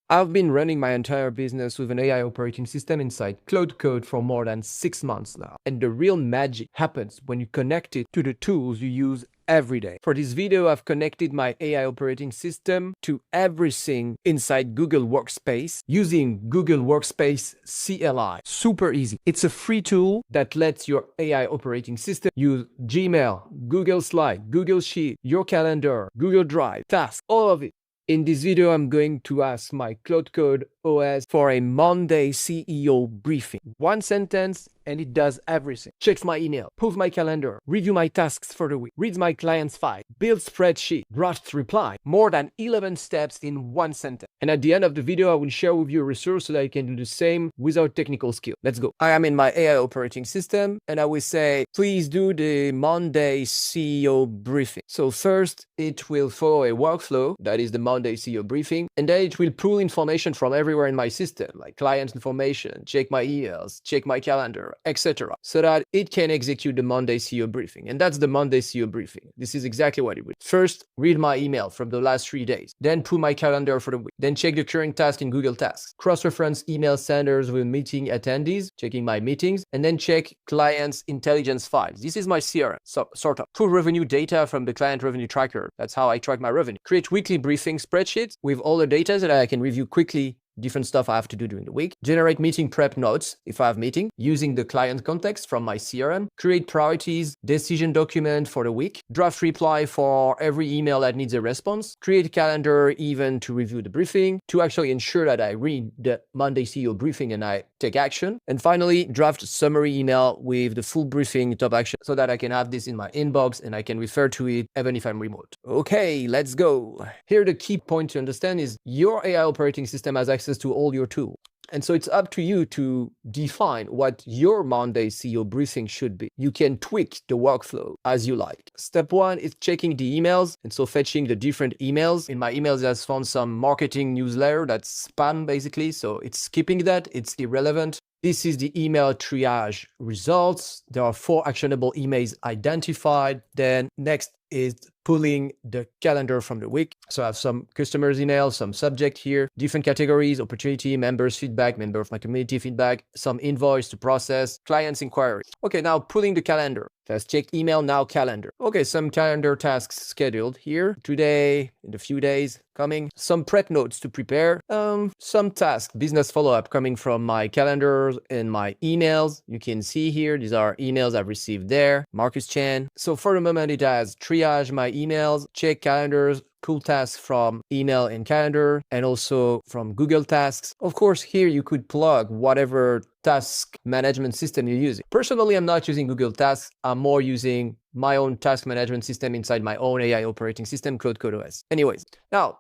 I've been running my entire business with an AI operating system inside Claude Code for more than 6 months now. And the real magic happens when you connect it to the tools you use every day. For this video, I've connected my AI operating system to everything inside Google Workspace using Google Workspace CLI. Super easy. It's a free tool that lets your AI operating system use Gmail, Google Slide, Google Sheet, your calendar, Google Drive, tasks, all of it. In this video, I'm going to ask my Claude Code OS for a Monday CEO briefing. One sentence and it does everything. Checks my email, pulls my calendar, review my tasks for the week, reads my client's file, builds spreadsheet, drafts reply. More than 11 steps in one sentence. And at the end of the video, I will share with you a resource so that you can do the same without technical skill. Let's go. I am in my AI operating system and I will say, please do the Monday CEO briefing. So first, it will follow a workflow, that is the Monday CEO briefing, and then it will pull information from everywhere in my system, like client information, check my emails, check my calendar, etc., so that it can execute the Monday CEO briefing. And that's the Monday CEO briefing. This is exactly what it would. First, read my email from the last 3 days, then pull my calendar for the week, then check the current task in Google Tasks, cross-reference email senders with meeting attendees, checking my meetings, and then check clients' intelligence files. This is my CRM, so sort of. Pull revenue data from the client revenue tracker. That's how I track my revenue. Create weekly briefing spreadsheets with all the data that I can review quickly, different stuff I have to do during the week. Generate meeting prep notes if I have meeting using the client context from my CRM. Create priorities, decision document for the week. Draft reply for every email that needs a response. Create a calendar event to review the briefing to actually ensure that I read the Monday CEO briefing and I take action. And finally, draft summary email with the full briefing top action so that I can have this in my inbox and I can refer to it even if I'm remote. Okay, let's go. Here, the key point to understand is your AI operating system has access to all your tools. And so it's up to you to define what your Monday CEO briefing should be. You can tweak the workflow as you like. Step one is checking the emails. And so fetching the different emails. In my emails, I found some marketing newsletter that's spam basically. So it's skipping that. It's irrelevant. This is the email triage results. There are 4 actionable emails identified. Then next is pulling the calendar from the week. So I have some customers' email, some subject here, different categories, opportunity, members feedback, member of my community feedback, some invoice to process, clients inquiry. Okay, now pulling the calendar. Let's check email now calendar. Okay, some calendar tasks scheduled here today, in a few days coming, some prep notes to prepare, some tasks, business follow-up coming from my calendars and my emails. You can see here, these are emails I've received there, Marcus Chan. So for the moment, it has triage my emails, check calendars, pull tasks from email and calendar, and also from Google Tasks. Of course, here you could plug whatever task management system you're using. Personally, I'm not using Google Tasks. I'm more using my own task management system inside my own AI operating system, Claude Code OS. Anyways, now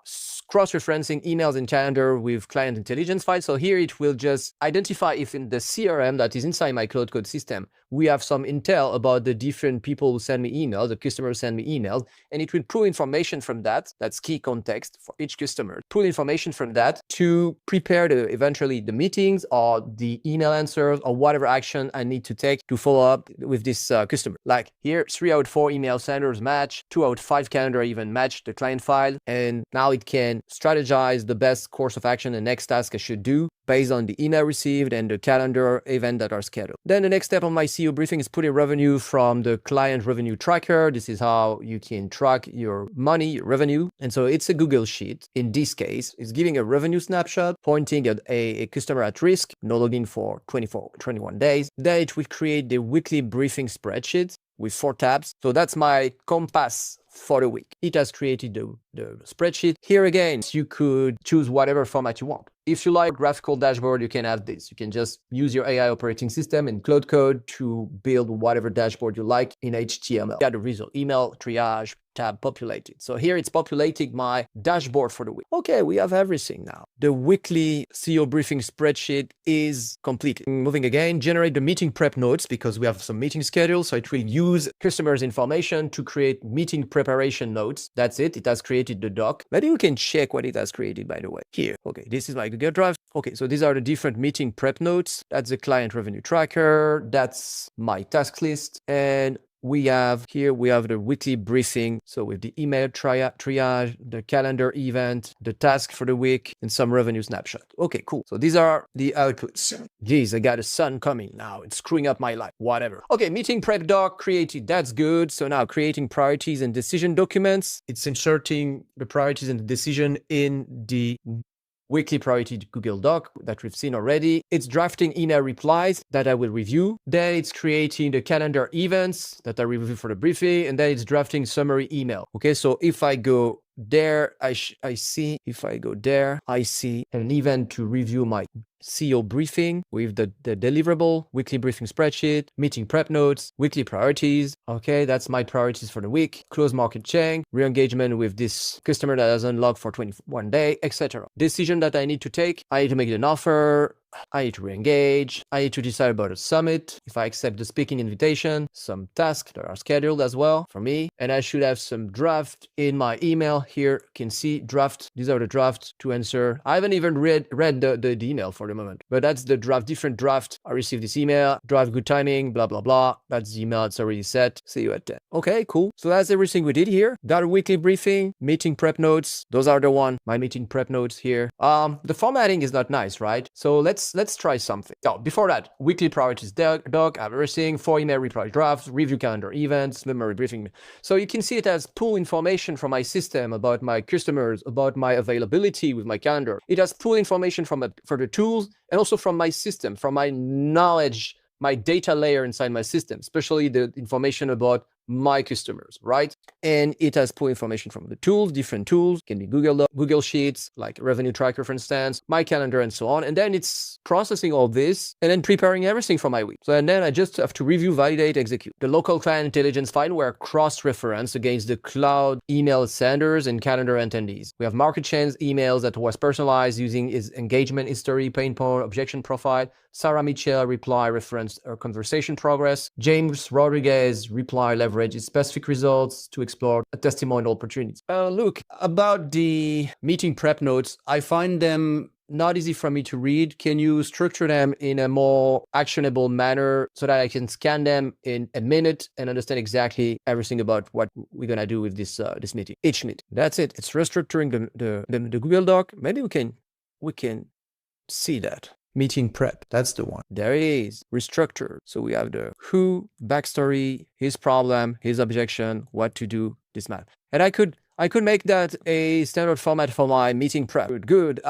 cross-referencing emails and calendar with client intelligence files. So here it will just identify if in the CRM that is inside my Claude Code system, we have some intel about the different people who send me emails, the customers send me emails, and it will pull information from that. That's key context for each customer. Pull information from that to prepare eventually the meetings or the email answers or whatever action I need to take to follow up with this customer. Like here, 3 out of 4 email senders match, 2 out of 5 calendar even match the client file. And now it can strategize the best course of action and next task I should do based on the email received and the calendar event that are scheduled. Then the next step on my CEO briefing is putting revenue from the client revenue tracker. This is how you can track your money, your revenue. And so it's a Google Sheet. In this case, it's giving a revenue snapshot, pointing at a customer at risk, no login for 21 days. Then it will create the weekly briefing spreadsheet with 4 tabs. So that's my compass for the week. It has created the spreadsheet. Here again, you could choose whatever format you want. If you like graphical dashboard, you can have this. You can just use your AI operating system and Claude Code to build whatever dashboard you like in HTML. Got the result, email triage tab populated. So here it's populating my dashboard for the week. Okay, we have everything now. The weekly CEO briefing spreadsheet is completed. Moving again, generate the meeting prep notes because we have some meeting schedules. So it will use customers' information to create meeting preparation notes. That's it. It has created the doc. Maybe we can check what it has created, by the way. Here. Okay, this is my Google Drive. Okay, so these are the different meeting prep notes. That's the client revenue tracker. That's my task list. And we have the weekly briefing. So with the email triage, the calendar event, the task for the week, and some revenue snapshot. Okay, cool. So these are the outputs. Geez, I got a sun coming now. It's screwing up my life. Whatever. Okay, meeting prep doc created. That's good. So now creating priorities and decision documents. It's inserting the priorities and the decision in the weekly priority Google Doc that we've seen already. It's drafting email replies that I will review. Then it's creating the calendar events that I review for the briefing. And then it's drafting summary email. Okay, so if I go there, I see an event to review my CEO briefing with the deliverable, weekly briefing spreadsheet, meeting prep notes, weekly priorities. Okay, that's my priorities for the week. Close market chain, re-engagement with this customer that has unlocked for 21 days, etc. Decision that I need to take. I need to make an offer. I need to re-engage. I need to decide about a summit. If I accept the speaking invitation, some tasks that are scheduled as well for me. And I should have some draft in my email. Here you can see draft. These are the drafts to answer. I haven't even read the email for the moment, but that's the draft, different draft. I received this email, draft good timing, blah, blah, blah. That's the email. It's already set. See you at 10. Okay, cool. So that's everything we did here. Got a weekly briefing, meeting prep notes. Those are the one, my meeting prep notes here. The formatting is not nice, right? So let's try something. Oh, before that, weekly priorities doc, everything, 4 email reply drafts, review calendar events, memory briefing. So you can see it has pull information from my system about my customers, about my availability with my calendar. It has pull information for the tools and also from my system, from my knowledge, my data layer inside my system, especially the information about my customers, right? And it has pull information from the tools, different tools, can be Google Sheets, like Revenue Tracker, for instance, my calendar, and so on. And then it's processing all this and then preparing everything for my week. So, and then I just have to review, validate, execute. The local client intelligence file were cross-referenced against the cloud email senders and calendar attendees. We have market chains emails that was personalized using his engagement history, pain point, objection profile. Sarah Mitchell reply referenced her conversation progress. James Rodriguez reply leveraged specific results to explore a testimonial opportunities. Look, about the meeting prep notes, I find them not easy for me to read. Can you structure them in a more actionable manner so that I can scan them in a minute and understand exactly everything about what we're gonna do with this meeting, each meeting? That's it. It's restructuring the Google Doc. Maybe we can see that. Meeting prep, that's the one. There it is, restructured. So we have the who, backstory, his problem, his objection, what to do, this map. And I could make that a standard format for my meeting prep. Good.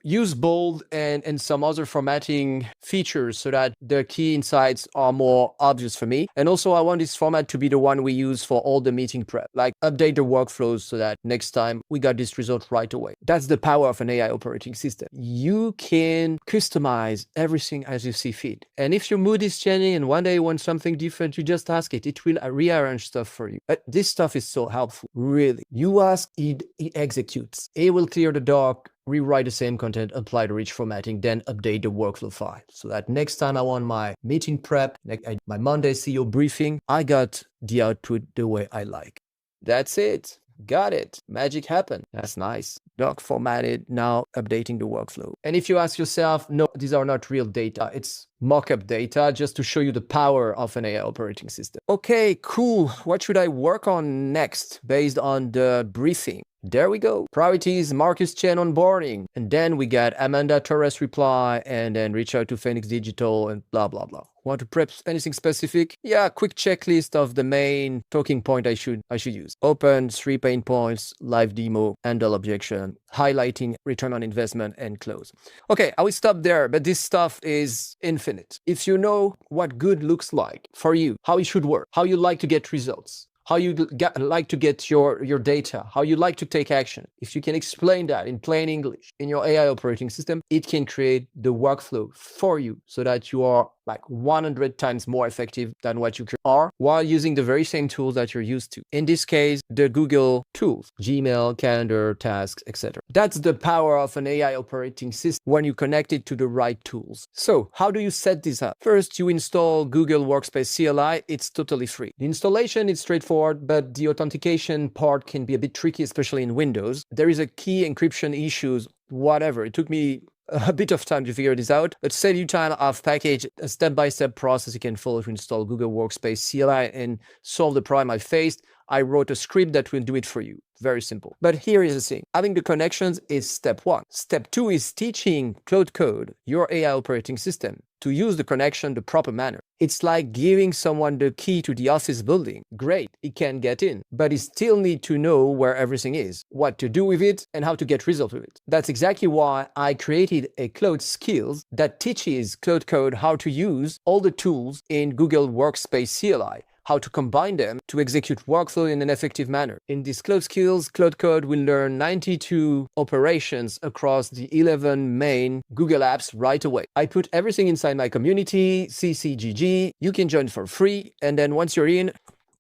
Use bold and some other formatting features so that the key insights are more obvious for me. And also I want this format to be the one we use for all the meeting prep, like update the workflows so that next time we got this result right away. That's the power of an AI operating system. You can customize everything as you see fit. And if your mood is changing and one day you want something different, you just ask it. It will rearrange stuff for you. But this stuff is so helpful, really. You ask, it executes. It will clear the doc, rewrite the same content, apply the rich formatting, then update the workflow file. So that next time I want my meeting prep, my Monday CEO briefing, I got the output the way I like. That's it. Got it. Magic happened. That's nice. Doc formatted, now updating the workflow. And if you ask yourself, no, these are not real data. It's mock-up data just to show you the power of an AI operating system. Okay, cool. What should I work on next based on the briefing? There we go. Priorities, Marcus Chen onboarding. And then we got Amanda Torres reply and then reach out to Phoenix Digital and blah, blah, blah. Want to prep anything specific? Yeah, quick checklist of the main talking point I should use. Open, 3 pain points, live demo, handle objection, highlighting return on investment, and close. Okay, I will stop there, but this stuff is infinite. If you know what good looks like for you, how it should work, how you like to get results, how you like to get your data, how you like to take action. If you can explain that in plain English in your AI operating system, it can create the workflow for you so that you are like 100 times more effective than what you are while using the very same tools that you're used to. In this case, the Google tools, Gmail, calendar, tasks, etc. That's the power of an AI operating system when you connect it to the right tools. So how do you set this up? First, you install Google Workspace CLI. It's totally free. The installation is straightforward, but the authentication part can be a bit tricky, especially in Windows. There is a key encryption issues, whatever. It took me a bit of time to figure this out, but to save you time, I've packaged a step-by-step process you can follow to install Google Workspace CLI and solve the problem I faced. I wrote a script that will do it for you. Very simple. But here is the thing. Having the connections is step one. Step two is teaching Claude Code, your AI operating system, to use the connection the proper manner. It's like giving someone the key to the office building. Great, he can get in, but he still needs to know where everything is, what to do with it, and how to get results with it. That's exactly why I created a Claude Skills that teaches Claude Code how to use all the tools in Google Workspace CLI, how to combine them to execute workflow in an effective manner. In this Claude Skills, Claude Code will learn 92 operations across the 11 main Google apps right away. I put everything inside my community, CCGG. You can join for free. And then once you're in,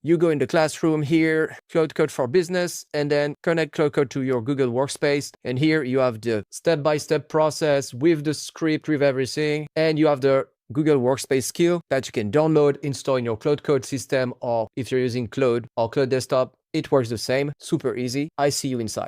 you go in the classroom here, Claude Code for Business, and then connect Claude Code to your Google Workspace. And here you have the step-by-step process with the script, with everything. And you have the Google Workspace skill that you can download, install in your Claude Code system, or if you're using Claude or Claude Desktop, it works the same. Super easy. I see you inside.